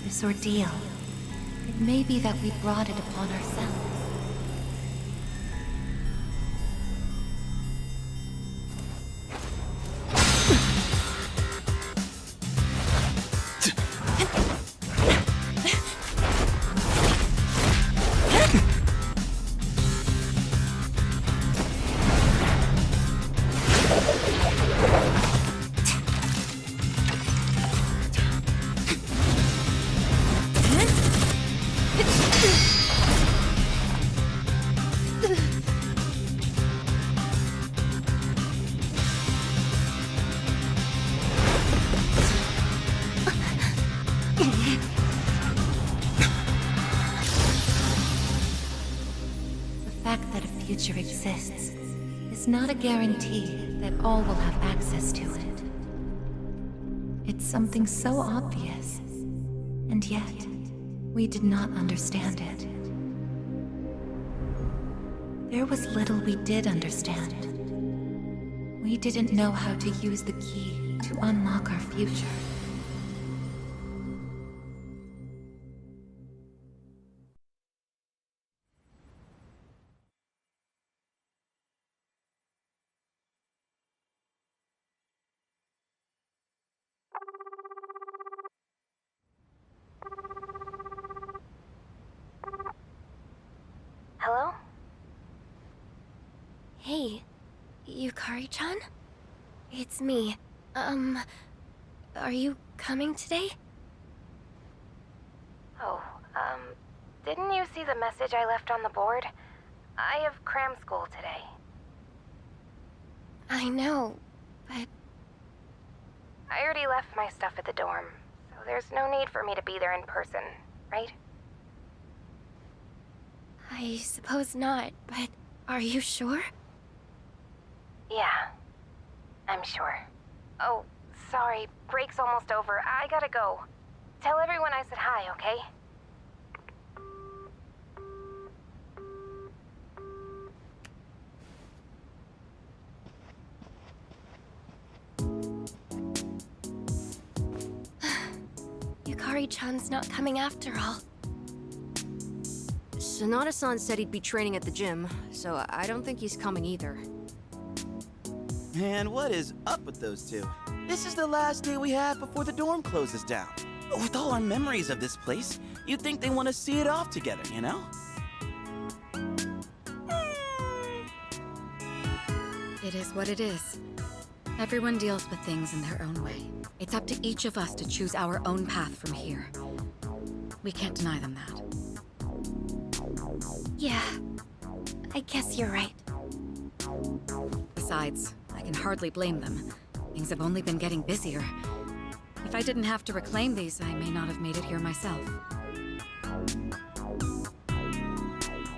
this ordeal. It may be that we brought it upon ourselves. Exists is not a guarantee that all will have access to it. It's something so obvious, and yet we did not understand it. There was little we did understand. We didn't know how to use the key to unlock our future. Hello? Hey, Yukari-chan? It's me. Are you coming today? Oh, didn't you see the message I left on the board? I have cram school today. I know, but... I already left my stuff at the dorm, so there's no need for me to be there in person, right? I suppose not, but are you sure? Yeah, I'm sure. Oh, sorry, break's almost over. I gotta go. Tell everyone I said hi, okay? Yukari-chan's not coming after all. Sonata-san said he'd be training at the gym, so I don't think he's coming either. Man, what is up with those two? This is the last day we have before the dorm closes down. With all our memories of this place, you'd think they want to see it off together, you know? It is what it is. Everyone deals with things in their own way. It's up to each of us to choose our own path from here. We can't deny them that. Yeah, I guess you're right. Besides, I can hardly blame them. Things have only been getting busier. If I didn't have to reclaim these, I may not have made it here myself.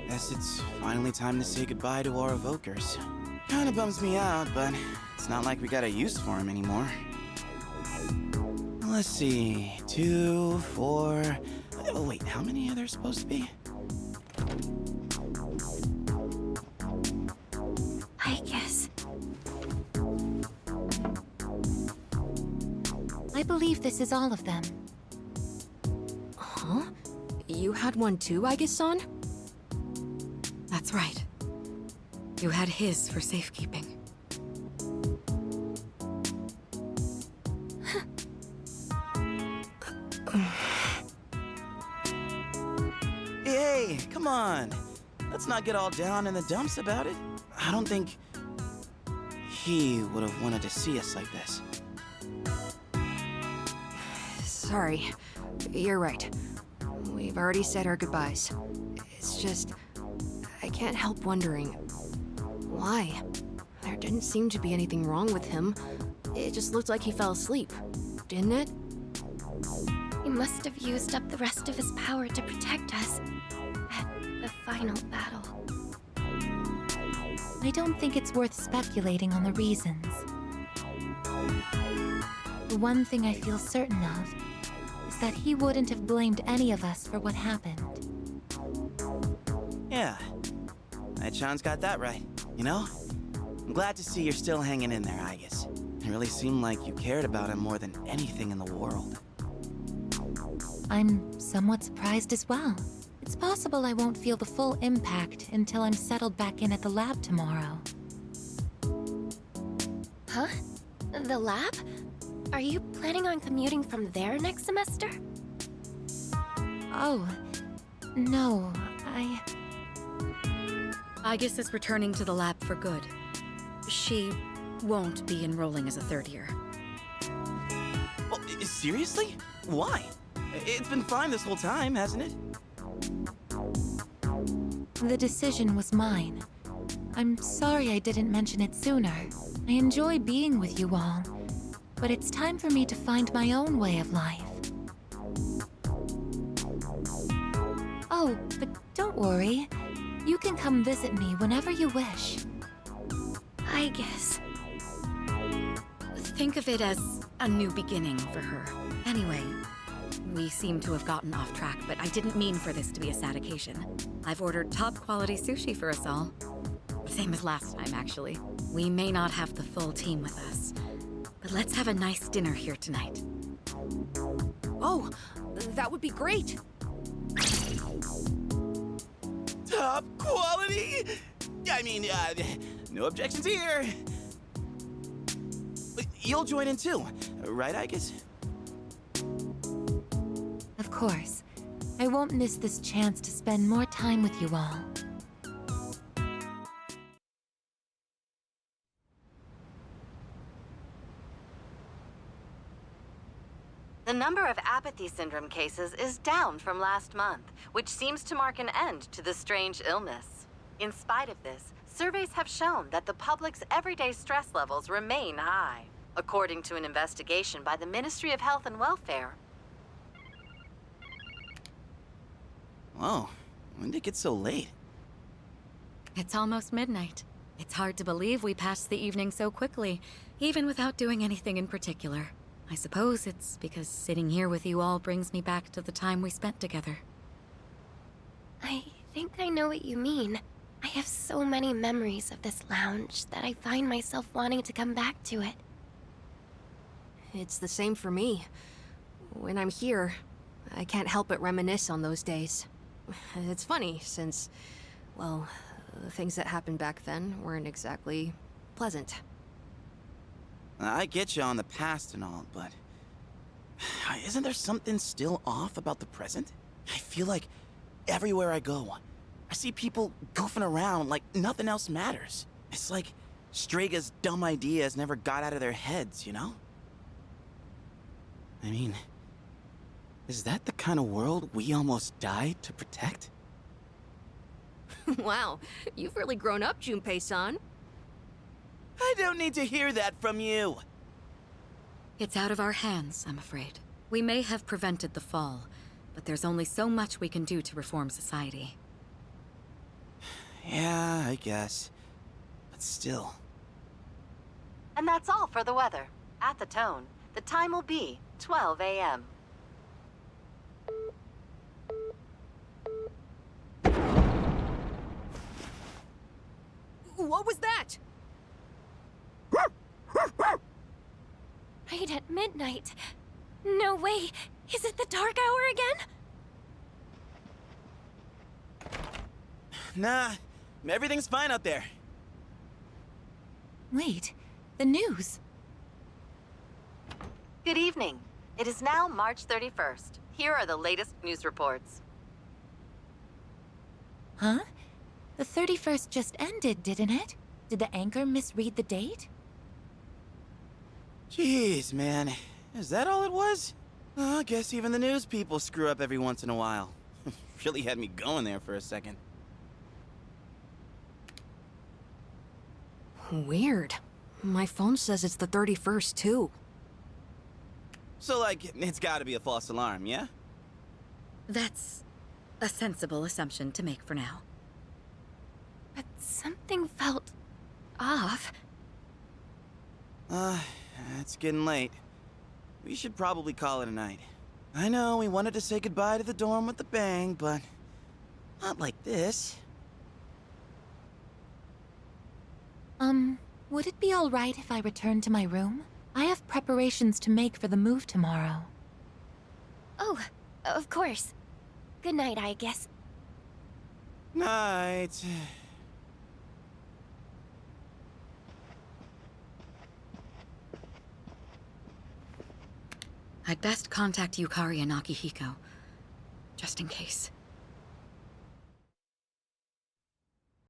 Guess it's finally time to say goodbye to our evokers. Kinda bums me out, but it's not like we got a use for them anymore. Let's see, 2, 4... Oh, wait, how many are there supposed to be? Aigis. I believe this is all of them. Huh? You had one too, Aigis-san? That's right. You had his for safekeeping. Hey, come on. Let's not get all down in the dumps about it. I don't think he would have wanted to see us like this. Sorry. You're right. We've already said our goodbyes. It's just... I can't help wondering... why? There didn't seem to be anything wrong with him. It just looked like he fell asleep, didn't it? He must have used up the rest of his power to protect us at the final battle. I don't think it's worth speculating on the reasons. The one thing I feel certain of is that he wouldn't have blamed any of us for what happened. Yeah. Chan's got that right, you know? I'm glad to see you're still hanging in there, Aigis. It really seemed like you cared about him more than anything in the world. I'm somewhat surprised as well. It's possible I won't feel the full impact until I'm settled back in at the lab tomorrow. Huh? The lab? Are you planning on commuting from there next semester? Oh, no, Aigis is returning to the lab for good. She won't be enrolling as a third year. Oh, seriously? Why? It's been fine this whole time, hasn't it? The decision was mine. I'm sorry I didn't mention it sooner. I enjoy being with you all, but it's time for me to find my own way of life. Oh, but don't worry. You can come visit me whenever you wish. Aigis. Think of it as a new beginning for her. Anyway, we seem to have gotten off track, but I didn't mean for this to be a sad occasion. I've ordered top-quality sushi for us all. Same as last time, actually. We may not have the full team with us, but let's have a nice dinner here tonight. Oh, that would be great. Top quality? I mean, no objections here. You'll join in too, right, Aigis? Of course. I won't miss this chance to spend more time with you all. The number of apathy syndrome cases is down from last month, which seems to mark an end to the strange illness. In spite of this, surveys have shown that the public's everyday stress levels remain high, according to an investigation by the Ministry of Health and Welfare. Whoa, when did it get so late? It's almost midnight. It's hard to believe we passed the evening so quickly, even without doing anything in particular. I suppose it's because sitting here with you all brings me back to the time we spent together. I think I know what you mean. I have so many memories of this lounge that I find myself wanting to come back to it. It's the same for me. When I'm here, I can't help but reminisce on those days. It's funny, since, well, the things that happened back then weren't exactly pleasant. I get you on the past and all, but isn't there something still off about the present? I feel like everywhere I go, I see people goofing around like nothing else matters. It's like Straga's dumb ideas never got out of their heads, you know? I mean, is that the kind of world we almost died to protect? Wow, you've really grown up, Junpei-san. I don't need to hear that from you. It's out of our hands, I'm afraid. We may have prevented the fall, but there's only so much we can do to reform society. Yeah, I guess. But still. And that's all for the weather. At the tone, the time will be 12 a.m. What was that? Right at midnight. No way. Is it the dark hour again? Nah, everything's fine out there. Wait, the news. Good evening. It is now March 31st. Here are the latest news reports. Huh? The 31st just ended, didn't it? Did the anchor misread the date? Jeez, man. Is that all it was? I guess even the news people screw up every once in a while. Really had me going there for a second. Weird. My phone says it's the 31st, too. So, like, it's gotta be a false alarm, yeah? That's a sensible assumption to make for now. But something felt off. It's getting late. We should probably call it a night. I know we wanted to say goodbye to the dorm with a bang, but not like this. Would it be all right if I return to my room? I have preparations to make for the move tomorrow. Oh, Of course. Good night, Aigis. Night. I'd best contact Yukari and Akihiko, just in case.